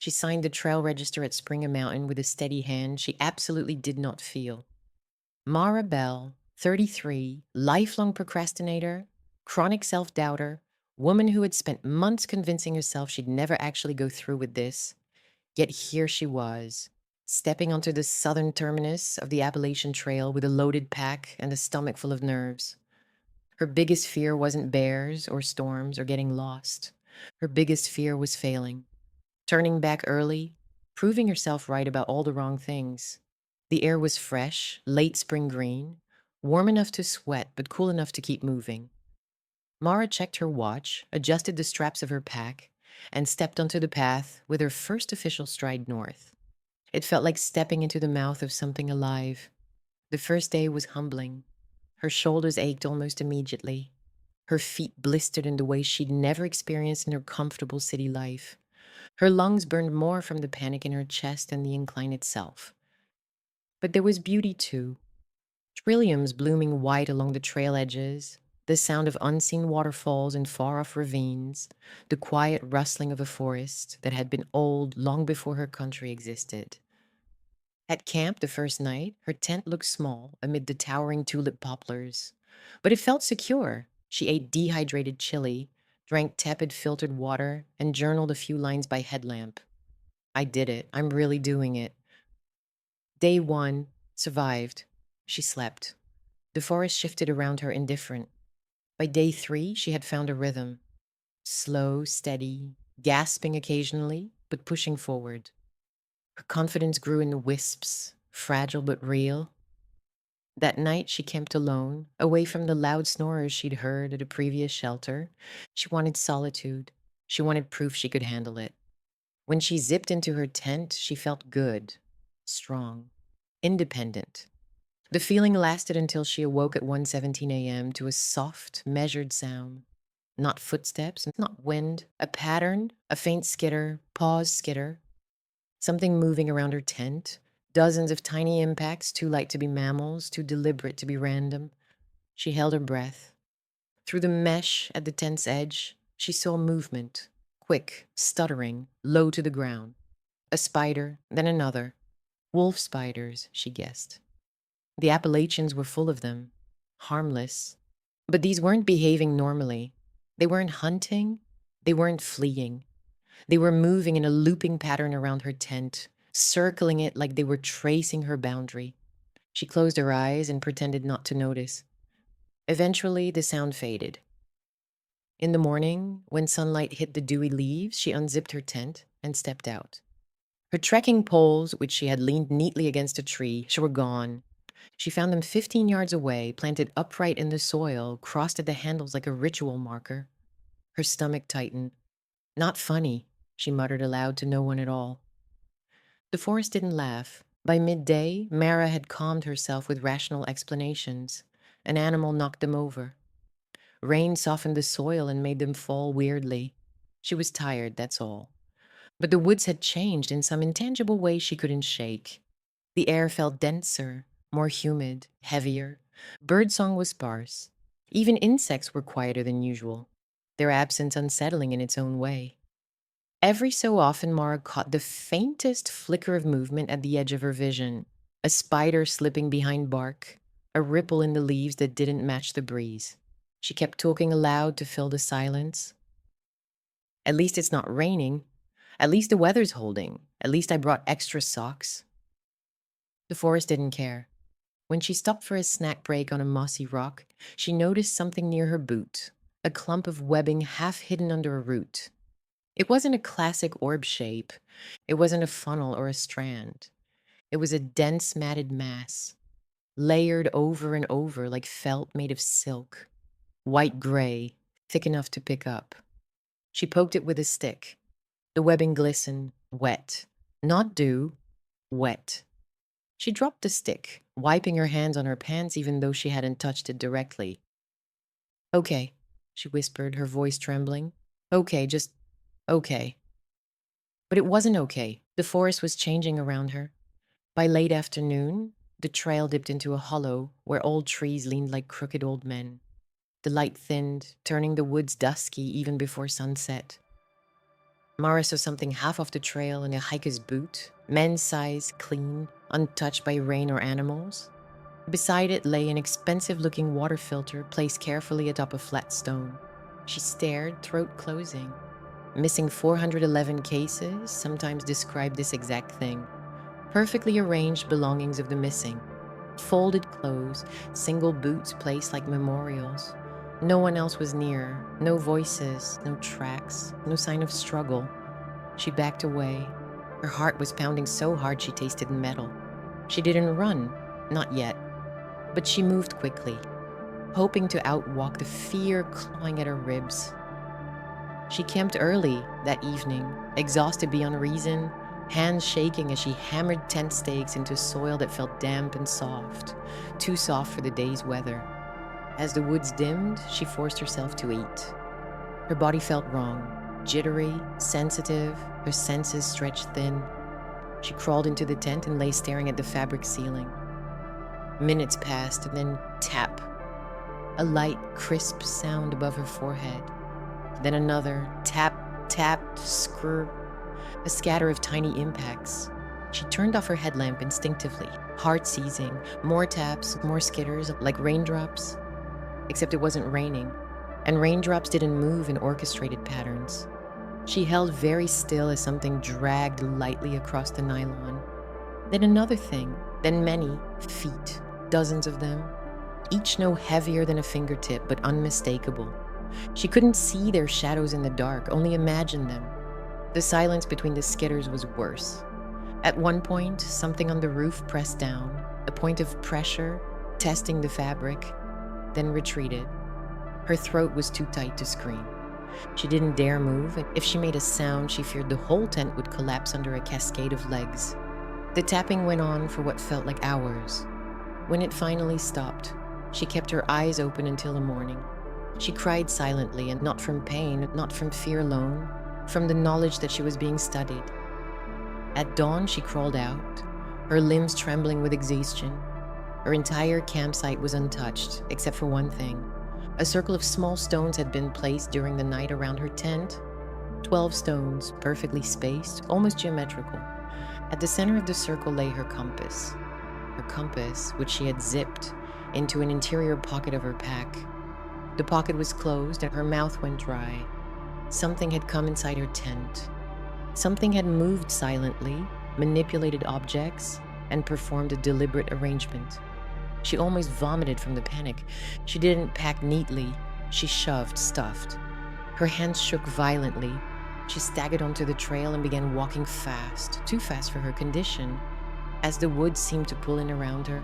She signed the trail register at Springer Mountain with a steady hand she absolutely did not feel. Mara Bell, 33, lifelong procrastinator, chronic self-doubter, woman who had spent months convincing herself she'd never actually go through with this. Yet here she was, stepping onto the southern terminus of the Appalachian Trail with a loaded pack and a stomach full of nerves. Her biggest fear wasn't bears or storms or getting lost. Her biggest fear was failing, turning back early, proving herself right about all the wrong things. The air was fresh, late spring green, warm enough to sweat but cool enough to keep moving. Mara checked her watch, adjusted the straps of her pack, and stepped onto the path with her first official stride north. It felt like stepping into the mouth of something alive. The first day was humbling. Her shoulders ached almost immediately. Her feet blistered in the way she'd never experienced in her comfortable city life. Her lungs burned more from the panic in her chest than the incline itself. But there was beauty too. Trilliums blooming white along the trail edges, the sound of unseen waterfalls in far-off ravines, the quiet rustling of a forest that had been old long before her country existed. At camp the first night, her tent looked small amid the towering tulip poplars, but it felt secure. She ate dehydrated chili, drank tepid filtered water, and journaled a few lines by headlamp. I did it. I'm really doing it. Day one, survived. She slept. The forest shifted around her indifferent. By day three, she had found a rhythm. Slow, steady, gasping occasionally, but pushing forward. Her confidence grew in the wisps, fragile but real. That night, she camped alone, away from the loud snorers she'd heard at a previous shelter. She wanted solitude. She wanted proof she could handle it. When she zipped into her tent, she felt good, strong, independent. The feeling lasted until she awoke at 1:17 a.m. to a soft, measured sound. Not footsteps, not wind, a pattern, a faint skitter, pause skitter. Something moving around her tent, dozens of tiny impacts, too light to be mammals, too deliberate to be random. She held her breath. Through the mesh at the tent's edge, she saw movement, quick, stuttering, low to the ground. A spider, then another. Wolf spiders, she guessed. The Appalachians were full of them, harmless. But these weren't behaving normally. They weren't hunting. They weren't fleeing. They were moving in a looping pattern around her tent, circling it like they were tracing her boundary. She closed her eyes and pretended not to notice. Eventually, the sound faded. In the morning, when sunlight hit the dewy leaves, she unzipped her tent and stepped out. Her trekking poles, which she had leaned neatly against a tree, were gone. She found them 15 yards away, planted upright in the soil, crossed at the handles like a ritual marker. Her stomach tightened. Not funny, she muttered aloud to no one at all. The forest didn't laugh. By midday, Mara had calmed herself with rational explanations. An animal knocked them over. Rain softened the soil and made them fall weirdly. She was tired, that's all. But the woods had changed in some intangible way she couldn't shake. The air felt denser, more humid, heavier. Birdsong was sparse. Even insects were quieter than usual, their absence unsettling in its own way. Every so often, Mara caught the faintest flicker of movement at the edge of her vision. A spider slipping behind bark, a ripple in the leaves that didn't match the breeze. She kept talking aloud to fill the silence. At least it's not raining. At least the weather's holding. At least I brought extra socks. The forest didn't care. When she stopped for a snack break on a mossy rock, she noticed something near her boot, a clump of webbing half hidden under a root. It wasn't a classic orb shape. It wasn't a funnel or a strand. It was a dense matted mass, layered over and over like felt made of silk, white-gray, thick enough to pick up. She poked it with a stick. The webbing glistened, wet. Not dew, wet. She dropped the stick, wiping her hands on her pants even though she hadn't touched it directly. Okay, she whispered, her voice trembling. Okay, just okay. But it wasn't okay. The forest was changing around her. By late afternoon, the trail dipped into a hollow where old trees leaned like crooked old men. The light thinned, turning the woods dusky even before sunset. Mara saw something half off the trail in a hiker's boot, men's size, clean, untouched by rain or animals. Beside it lay an expensive-looking water filter placed carefully atop a flat stone. She stared, throat closing. Missing 411 cases sometimes describe this exact thing. Perfectly arranged belongings of the missing. Folded clothes, single boots placed like memorials. No one else was near, no voices, no tracks, no sign of struggle. She backed away. Her heart was pounding so hard she tasted metal. She didn't run, not yet, but she moved quickly, hoping to outwalk the fear clawing at her ribs. She camped early that evening, exhausted beyond reason, hands shaking as she hammered tent stakes into soil that felt damp and soft, too soft for the day's weather. As the woods dimmed, she forced herself to eat. Her body felt wrong, jittery, sensitive, her senses stretched thin. She crawled into the tent and lay staring at the fabric ceiling. Minutes passed, and then tap. A light, crisp sound above her forehead. Then another tap, tap, screw. A scatter of tiny impacts. She turned off her headlamp instinctively, heart seizing. More taps, more skitters, like raindrops. Except it wasn't raining, and raindrops didn't move in orchestrated patterns. She held very still as something dragged lightly across the nylon. Then another thing, then many feet, dozens of them, each no heavier than a fingertip but unmistakable. She couldn't see their shadows in the dark, only imagine them. The silence between the skitters was worse. At one point, something on the roof pressed down, a point of pressure, testing the fabric, then retreated. Her throat was too tight to scream. She didn't dare move, and if she made a sound, she feared the whole tent would collapse under a cascade of legs. The tapping went on for what felt like hours. When it finally stopped, she kept her eyes open until the morning. She cried silently, and not from pain, not from fear alone, from the knowledge that she was being studied. At dawn, she crawled out, her limbs trembling with exhaustion. Her entire campsite was untouched, except for one thing. A circle of small stones had been placed during the night around her tent. 12 stones, perfectly spaced, almost geometrical. At the center of the circle lay her compass. Her compass, which she had zipped into an interior pocket of her pack. The pocket was closed and her mouth went dry. Something had come inside her tent. Something had moved silently, manipulated objects, and performed a deliberate arrangement. She almost vomited from the panic. She didn't pack neatly. She shoved, stuffed. Her hands shook violently. She staggered onto the trail and began walking fast, too fast for her condition, as the woods seemed to pull in around her.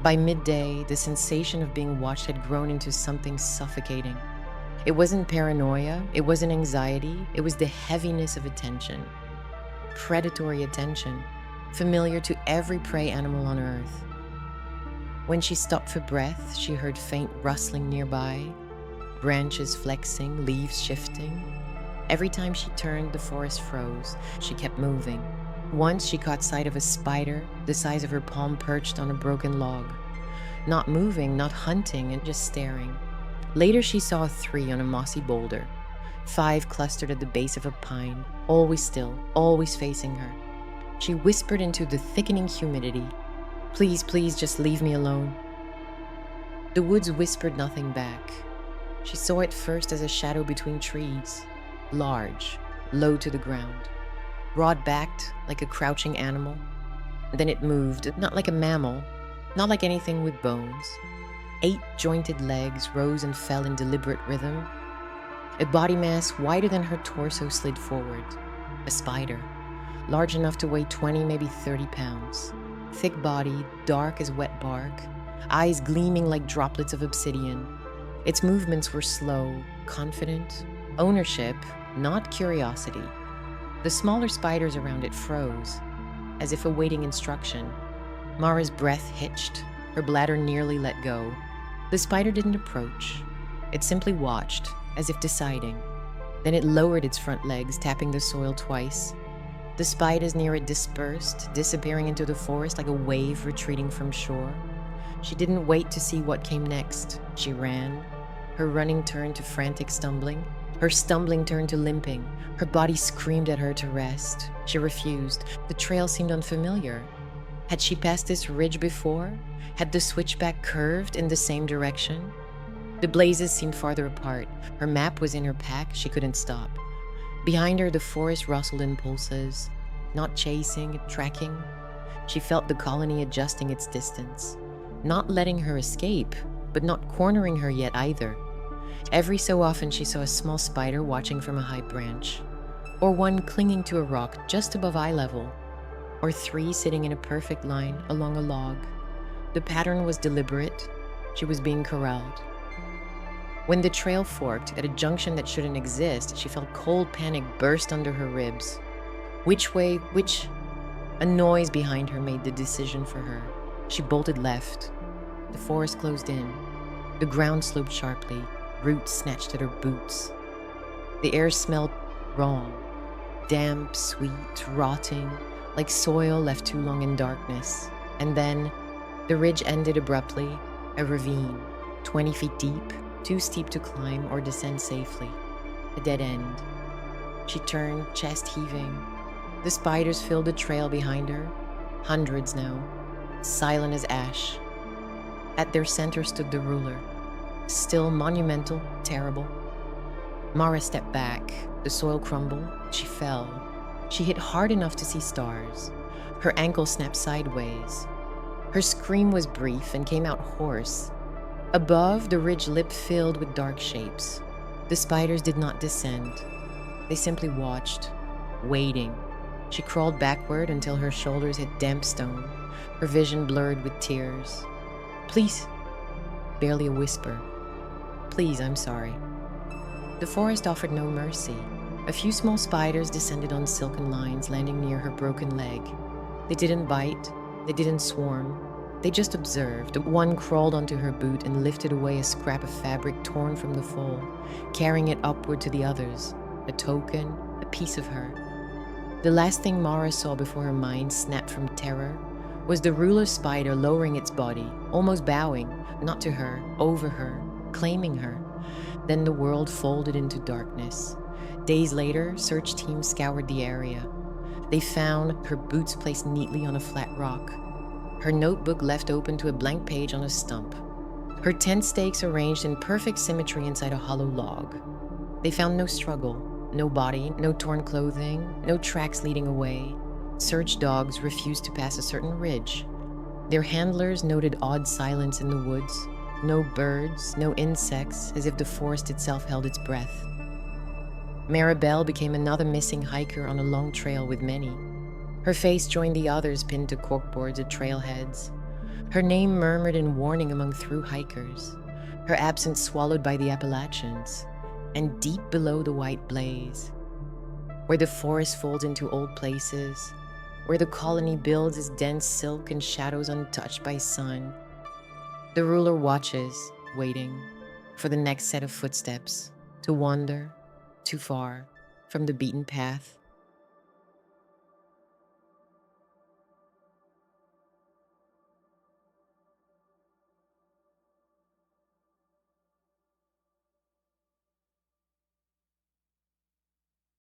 By midday, the sensation of being watched had grown into something suffocating. It wasn't paranoia, it wasn't anxiety, it was the heaviness of attention. Predatory attention, familiar to every prey animal on Earth. When she stopped for breath, she heard faint rustling nearby, branches flexing, leaves shifting. Every time she turned, the forest froze. She kept moving. Once she caught sight of a spider, the size of her palm perched on a broken log. Not moving, not hunting, and just staring. Later she saw 3 on a mossy boulder. 5 clustered at the base of a pine, always still, always facing her. She whispered into the thickening humidity, "Please, please, just leave me alone." The woods whispered nothing back. She saw it first as a shadow between trees, large, low to the ground, broad-backed like a crouching animal. Then it moved, not like a mammal, not like anything with bones. 8 jointed legs rose and fell in deliberate rhythm. A body mass wider than her torso slid forward. A spider, large enough to weigh 20, maybe 30 pounds. Thick body, dark as wet bark, eyes gleaming like droplets of obsidian. Its movements were slow, confident, ownership, not curiosity. The smaller spiders around it froze, as if awaiting instruction. Mara's breath hitched, her bladder nearly let go. The spider didn't approach. It simply watched, as if deciding. Then it lowered its front legs, tapping the soil twice. The spiders near it dispersed, disappearing into the forest like a wave retreating from shore. She didn't wait to see what came next. She ran. Her running turned to frantic stumbling. Her stumbling turned to limping. Her body screamed at her to rest. She refused. The trail seemed unfamiliar. Had she passed this ridge before? Had the switchback curved in the same direction? The blazes seemed farther apart. Her map was in her pack. She couldn't stop. Behind her, the forest rustled in pulses, not chasing, tracking. She felt the colony adjusting its distance, not letting her escape, but not cornering her yet either. Every so often, she saw a small spider watching from a high branch, or one clinging to a rock just above eye level, or three sitting in a perfect line along a log. The pattern was deliberate. She was being corralled. When the trail forked at a junction that shouldn't exist, she felt cold panic burst under her ribs. Which way, which? A noise behind her made the decision for her. She bolted left. The forest closed in. The ground sloped sharply. Roots snatched at her boots. The air smelled wrong. Damp, sweet, rotting, like soil left too long in darkness. And then, the ridge ended abruptly, a ravine, 20 feet deep, too steep to climb or descend safely. A dead end. She turned, chest heaving. The spiders filled the trail behind her, hundreds now, silent as ash. At their center stood the ruler, still monumental, terrible. Mara stepped back. The soil crumbled. She fell. She hit hard enough to see stars. Her ankle snapped sideways. Her scream was brief and came out hoarse. Above, the ridge lip filled with dark shapes. The spiders did not descend. They simply watched, waiting. She crawled backward until her shoulders hit damp stone, her vision blurred with tears. "Please." Barely a whisper. "Please, I'm sorry." The forest offered no mercy. A few small spiders descended on silken lines, landing near her broken leg. They didn't bite. They didn't swarm. They just observed. One crawled onto her boot and lifted away a scrap of fabric torn from the fall, carrying it upward to the others. A token, a piece of her. The last thing Mara saw before her mind snapped from terror was the ruler spider lowering its body, almost bowing, not to her, over her, claiming her. Then the world folded into darkness. Days later, search teams scoured the area. They found her boots placed neatly on a flat rock, her notebook left open to a blank page on a stump, her tent stakes arranged in perfect symmetry inside a hollow log. They found no struggle, no body, no torn clothing, no tracks leading away. Search dogs refused to pass a certain ridge. Their handlers noted odd silence in the woods. No birds, no insects, as if the forest itself held its breath. Maribel became another missing hiker on a long trail with many. Her face joined the others pinned to corkboards at trailheads. Her name murmured in warning among through hikers. Her absence swallowed by the Appalachians. And deep below the white blaze, where the forest folds into old places, where the colony builds its dense silk and shadows untouched by sun, the ruler watches, waiting for the next set of footsteps to wander too far from the beaten path.